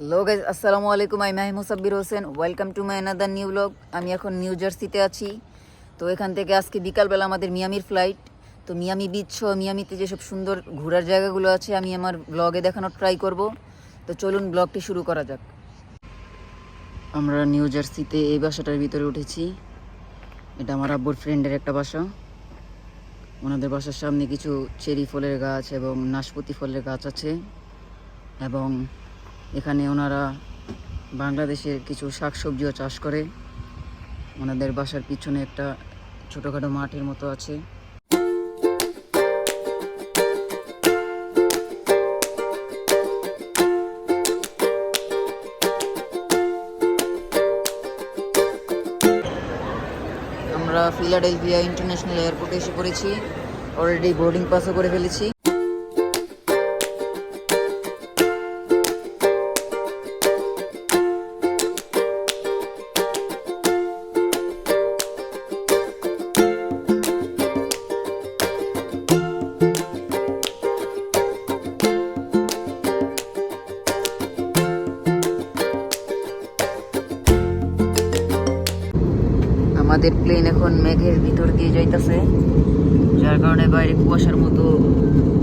Hello guys, আসসালামু আলাইকুম। আমি Mahi Musabbir Hossain. Welcome to my another new blog. আমি এখন নিউ জার্সিতে আছি। তো এখান থেকে আজকে বিকালবেলা আমাদের মিয়ামির ফ্লাইট। তো মিয়ামি বিচ সহ মিয়ামিতে যেসব সুন্দর ঘোরার জায়গাগুলো আছে আমি আমার ব্লগে দেখানোর ট্রাই করব। তো চলুন ব্লগটি শুরু করা যাক। আমরা নিউ জার্সিতে এই বাসাটার ভিতরে উঠেছি। এটা আমার আব্বুর ফ্রেন্ডের একটা বাসা। ওনাদের বাসার সামনে কিছু চেরি ফলের গাছ এবং নাশপাতি ফলের গাছ আছে, এবং এখানে ওনারা বাংলাদেশের কিছু শাকসবজিও চাষ করে। ওনাদের বাসার পিছনে একটা ছোটোখাটো মাঠের মতো আছে। আমরা ফিলাডেলফিয়া ইন্টারন্যাশনাল এয়ারপোর্টে এসে পড়েছি। অলরেডি বোর্ডিং পাসও করে ফেলেছি। আমাদের প্লেন এখন মেঘের ভিতর দিয়ে যাইতেছে, যার কারণে বাইরে কুয়াশার মতো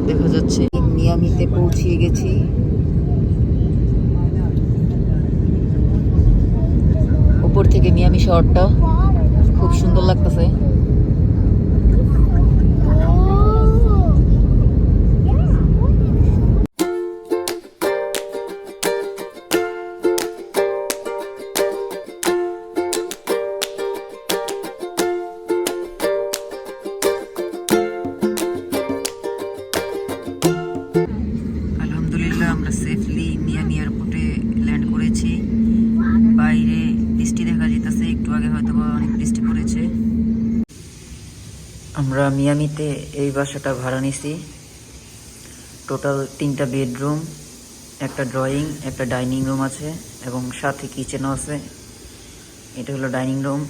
দেখা যাচ্ছে। মিয়ামিতে পৌঁছিয়ে গেছি। উপর থেকে মিয়ামি শহরটা খুব সুন্দর লাগতেছে। আলহামদুলিল্লাহ, আমরা সেফলি মিয়ামি এয়ারপোর্টে ল্যান্ড করেছি। বাইরে বৃষ্টি দেখা যেতেছে, একটু আগে হয়তো বা অনেক বৃষ্টি পড়েছে। আমরা মিয়ামিতে এই বাসাটা ভাড়া নিছি। টোটাল 3টা বেডরুম, একটা ড্রয়িং, একটা ডাইনিং রুম আছে এবং সাথে কিচেনও আছে। এটা হলো ডাইনিং রুম।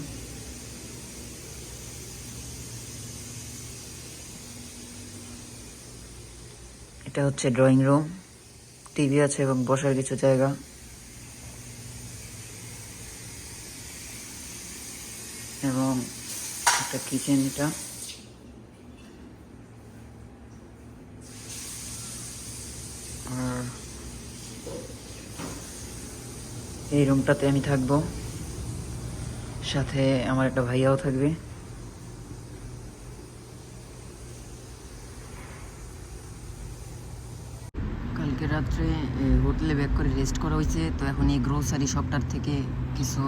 এটা হচ্ছে ড্রয়িং রুম। টিভি আছে এবং বসার কিছু জায়গা। এবং একটা কিচেন। এটা আর এই রুমটাতে আমি থাকবো, সাথে আমার একটা ভাইয়াও থাকবে। কালকে রাত্রে হোটেলে ব্যাক করে রেস্ট করা হয়েছে। তো এখন এই গ্রোসারি শপটার থেকে কিছু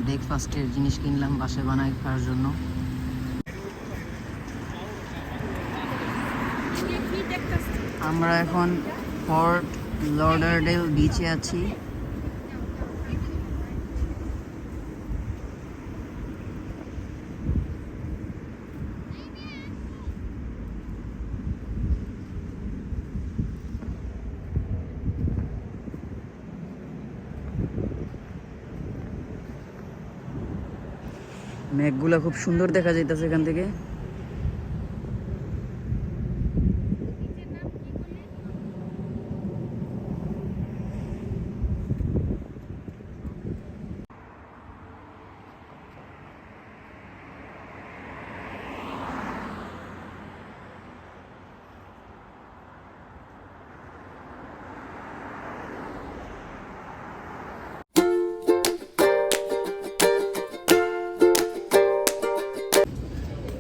ব্রেকফাস্টের জিনিস কিনলাম বাসায় বানায় খাওয়ার জন্য। আমরা এখন ফোর্ট লডারডেল বিচে আছি। মেঘগুলা খুব সুন্দর দেখা যাইতেছে এখান থেকে।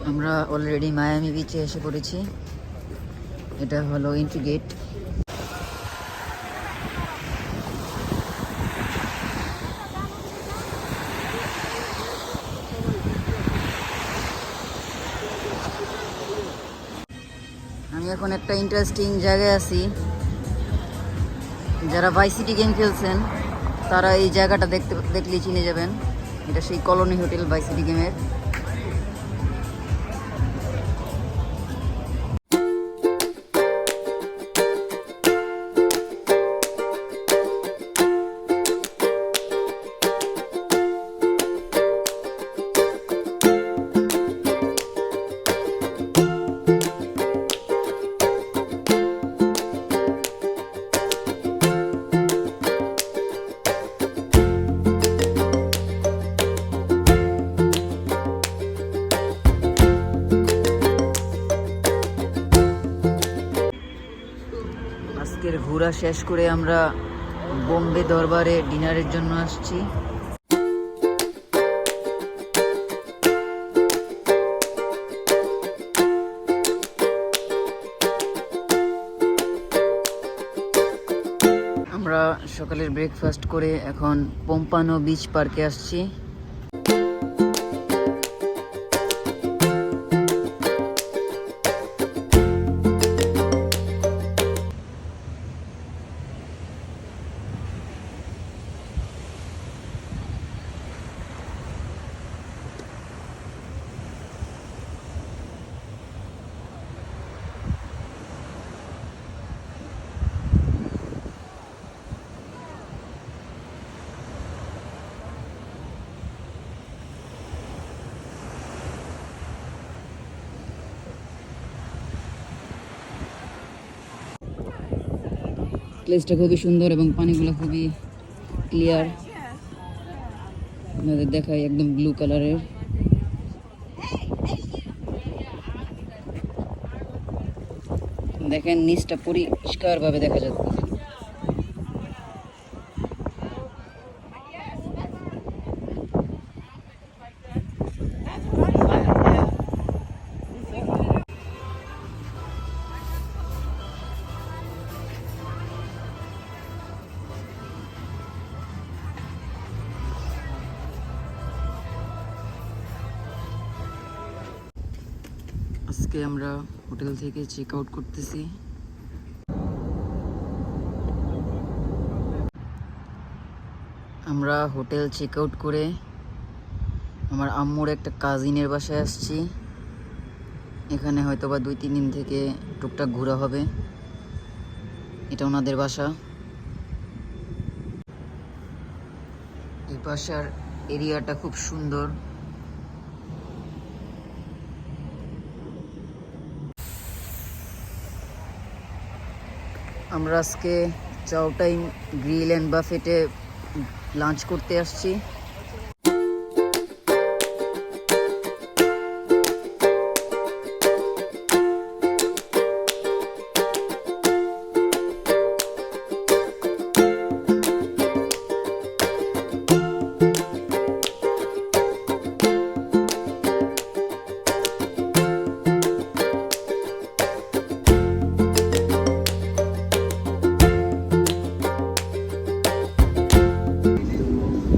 আমরা অলরেডি মায়ামি বিচে এসে পড়েছি। এটা হলো এন্ট্রি গেট। আমি এখন একটা ইন্টারেস্টিং জায়গায় আছি। যারা ভাইস সিটি গেম খেলছেন তারা এই জায়গাটা দেখলেই চিনে যাবেন। এটা সেই কলোনি হোটেল ভাইস সিটি গেমের। শেষ করে আমরা বোম্বে দরবারে ডিনারের জন্য আসছি। আমরা সকালের ব্রেকফাস্ট করে এখন পোম্পানো বিচ পার্কে আসছি। প্লেসটা খুবই সুন্দর এবং পানিগুলো খুবই ক্লিয়ার। আপনাদের দেখাই, একদম ব্লু কালারের। দেখেন নিচটা পরিষ্কার ভাবে দেখা যাচ্ছে। আজকে আমরা হোটেল থেকে চেক আউট করতেছি। আমরা হোটেল চেক আউট করে আমার আম্মুর একটা কাজিনের বাসায় আসছি। এখানে হয়তো বা 2-3 দিন থেকে টুকটাক ঘোরা হবে। এটা ওনাদের বাসা। এই বাসার এরিয়াটা খুব সুন্দর। আমরা আজকে চাউটাইম গ্রিল অ্যান্ড বাফেটে লাঞ্চ করতে আসছি।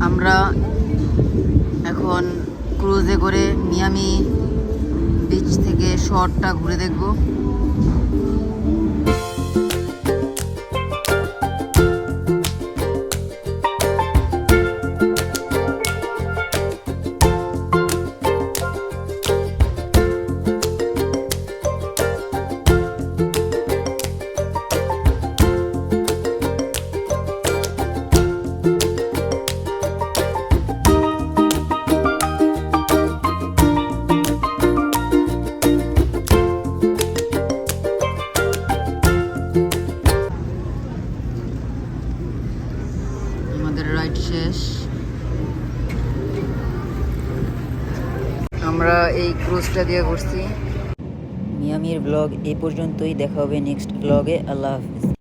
আমরা এখন ক্রুজে করে মিয়ামি বিচ থেকে শহরটা ঘুরে দেখব। রাইড শেষ। আমরা এই ক্রুজটা দিয়ে ঘুরছি। মিয়ামির ব্লগ এই পর্যন্তই। দেখা হবে নেক্সট ব্লগে। আল্লাহ হাফিজ।